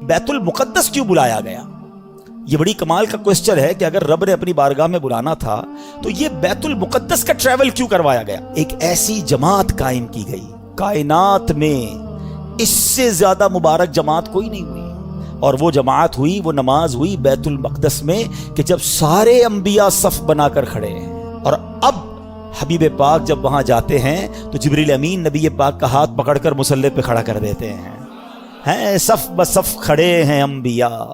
بیت المقدس کیوں بلایا گیا؟ یہ بڑی کمال کا کوسچن ہے کہ اگر رب نے اپنی بارگاہ میں بلانا تھا تو یہ بیت المقدس کا ٹریول کیوں کروایا گیا؟ ایک ایسی جماعت قائم کی گئی کائنات میں، اس سے زیادہ مبارک جماعت کوئی نہیں ہوئی، اور وہ جماعت ہوئی، وہ نماز ہوئی بیت المقدس میں کہ جب سارے انبیاء صف بنا کر کھڑے ہیں، اور اب حبیب پاک جب وہاں جاتے ہیں تو جبریل امین نبی پاک کا ہاتھ پکڑ کر مصلی پہ کھڑا کر دیتے ہیں صف بصف کھڑے ہیں انبیاء،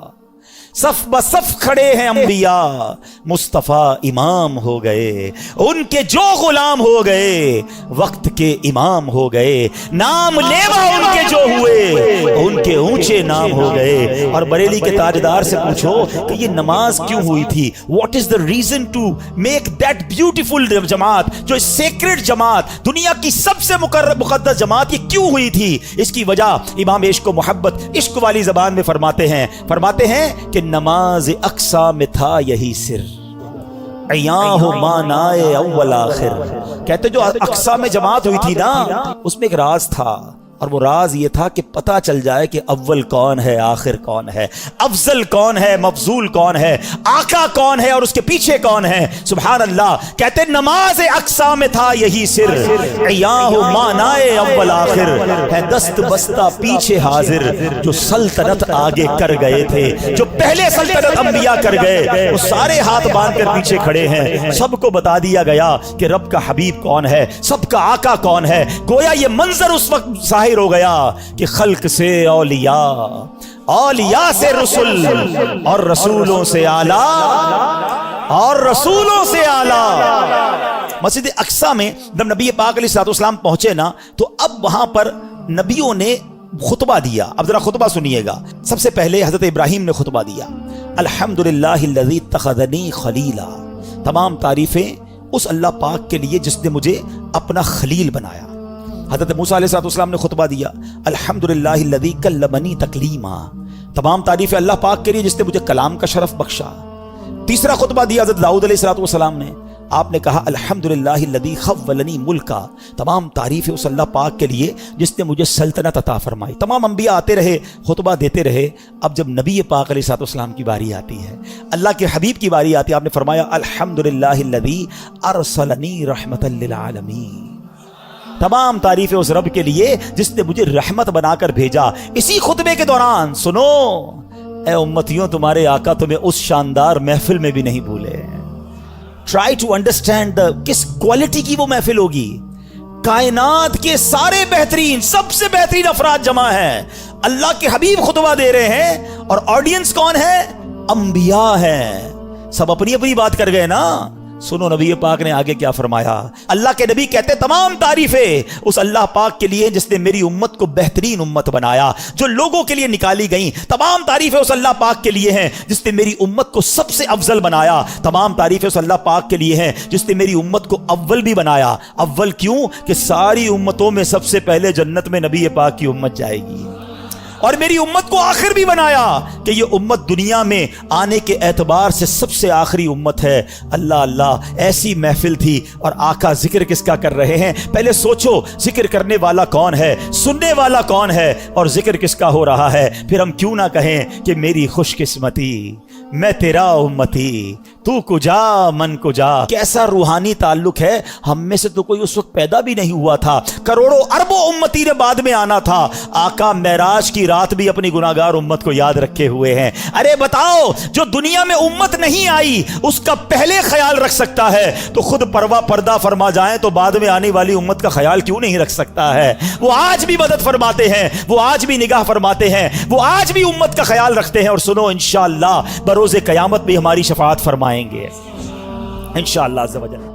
صف بصف کھڑے ہیں انبیاء، مصطفیٰ امام ہو گئے، ان کے جو غلام ہو گئے وقت کے امام ہو گئے، نام لیوا ان کے جو ہوئے ان کے اونچے نام ہو گئے۔ اور بریلی کے تاجدار سے پوچھو کہ یہ نماز کیوں ہوئی تھی، what is the reason to make that beautiful جماعت، جو سیکرڈ جماعت، دنیا کی سب سے مقدس جماعت، یہ کیوں ہوئی تھی؟ اس کی وجہ امام عشق و محبت عشق والی زبان میں فرماتے ہیں کہ نماز اقصا میں تھا یہی سر، عیاں ہو مانائے اول آخر۔ کہتے جو اقصا میں جماعت ہوئی تھی نا، اس میں ایک راز تھا، اور وہ راز یہ تھا کہ پتہ چل جائے کہ اول کون ہے، آخر کون ہے، افضل کون ہے، مفضول کون ہے، آقا کون ہے اور اس کے پیچھے کون ہے۔ سبحان اللہ۔ کہتے نماز اقصا میں تھا یہی سر، عیاں ہو مانائے اول آخر، ہے دست بستہ پیچھے حاضر، جو سلطنت آگے کر گئے تھے، جو پہلے سلطنت انبیاء کر گئے، وہ سارے ہاتھ باندھ کر پیچھے کھڑے ہیں۔ سب کو بتا دیا گیا کہ رب کا حبیب کون ہے، سب کا آقا کون ہے۔ گویا یہ منظر اس وقت ظاہر ہو گیا کہ خلق سے اولیاء، اولیاء سے رسول، اور رسولوں سے اعلیٰ، اور رسولوں سے اعلیٰ۔ مسجد اقصی میں جب نبی پاک علیہ الصلوۃ والسلام پہنچے نا، تو اب وہاں پر نبیوں نے خطبہ دیا۔ اب ذرا خطبہ سنیے گا۔ سب سے پہلے حضرت ابراہیم نے خطبہ دیا، الحمدللہ الذی اتخذنی خلیلا، تمام تعریفیں اس اللہ پاک کے لیے جس نے مجھے اپنا خلیل بنایا۔ حضرت موسیٰ علیہ السلام نے خطبہ دیا، الحمدللہ الذی کلمنی تکلیما، تمام تعریف اللہ پاک کے لیے جس نے مجھے کلام کا شرف بخشا۔ تیسرا خطبہ دیا حضرت داؤد علیہ السلام نے، آپ نے کہا الحمدللہ الذی خولنی ملکا، تمام تعریف اس اللہ پاک کے لیے جس نے مجھے سلطنت عطا فرمائی۔ تمام انبیاء آتے رہے، خطبہ دیتے رہے۔ اب جب نبی پاک علیہ السلام کی باری آتی ہے، اللہ کے حبیب کی باری آتی ہے، آپ نے فرمایا الحمدللہ الذی ارسلنی رحمتا للعالمین، تمام تعریفیں اس رب کے لیے جس نے مجھے رحمت بنا کر بھیجا۔ اسی خطبے کے دوران سنو اے امتیوں، تمہارے آقا تمہیں اس شاندار محفل میں بھی نہیں بھولے۔ ٹرائی ٹو انڈرسٹینڈ کس کوالٹی کی وہ محفل ہوگی۔ کائنات کے سارے بہترین، سب سے بہترین افراد جمع ہیں، اللہ کے حبیب خطبہ دے رہے ہیں، اور آڈینس کون ہے؟ انبیاء ہیں۔ سب اپنی اپنی بات کر گئے نا۔ سنو نبی پاک نے آگے کیا فرمایا۔ اللہ کے نبی کہتے تمام تعریفیں اس اللہ پاک کے لیے جس نے میری امت کو بہترین امت بنایا، جو لوگوں کے لیے نکالی گئیں۔ تمام تعریفیں اس اللہ پاک کے لیے ہیں جس نے میری امت کو سب سے افضل بنایا۔ تمام تعریفیں اس اللہ پاک کے لیے ہیں جس نے میری امت کو اول بھی بنایا۔ اول کیوں؟ کہ ساری امتوں میں سب سے پہلے جنت میں نبی پاک کی امت جائے گی، اور میری امت کو آخر بھی بنایا کہ یہ امت دنیا میں آنے کے اعتبار سے سب سے آخری امت ہے۔ اللہ اللہ، ایسی محفل تھی، اور آقا ذکر کس کا کر رہے ہیں؟ پہلے سوچو، ذکر کرنے والا کون ہے، سننے والا کون ہے، اور ذکر کس کا ہو رہا ہے؟ پھر ہم کیوں نہ کہیں کہ میری خوش قسمتی، میں تیرا امتی، تو کجا من کجا۔ کیسا روحانی تعلق ہے، ہم میں سے تو کوئی اس وقت پیدا بھی نہیں ہوا تھا، کروڑوں اربوں امتی نے بعد میں آنا تھا۔ آقا معراج کی رات بھی اپنی گناہگار امت کو یاد رکھے ہوئے ہیں۔ ارے بتاؤ، جو دنیا میں امت نہیں آئی اس کا پہلے خیال رکھ سکتا ہے تو خود پردہ فرما جائیں تو بعد میں آنے والی امت کا خیال کیوں نہیں رکھ سکتا ہے؟ وہ آج بھی مدد فرماتے ہیں، وہ آج بھی نگاہ فرماتے ہیں، وہ آج بھی امت کا خیال رکھتے ہیں، اور سنو انشاءاللہ بروز قیامت بھی ہماری شفاعت فرمائیں گے انشاءاللہ عز و جل۔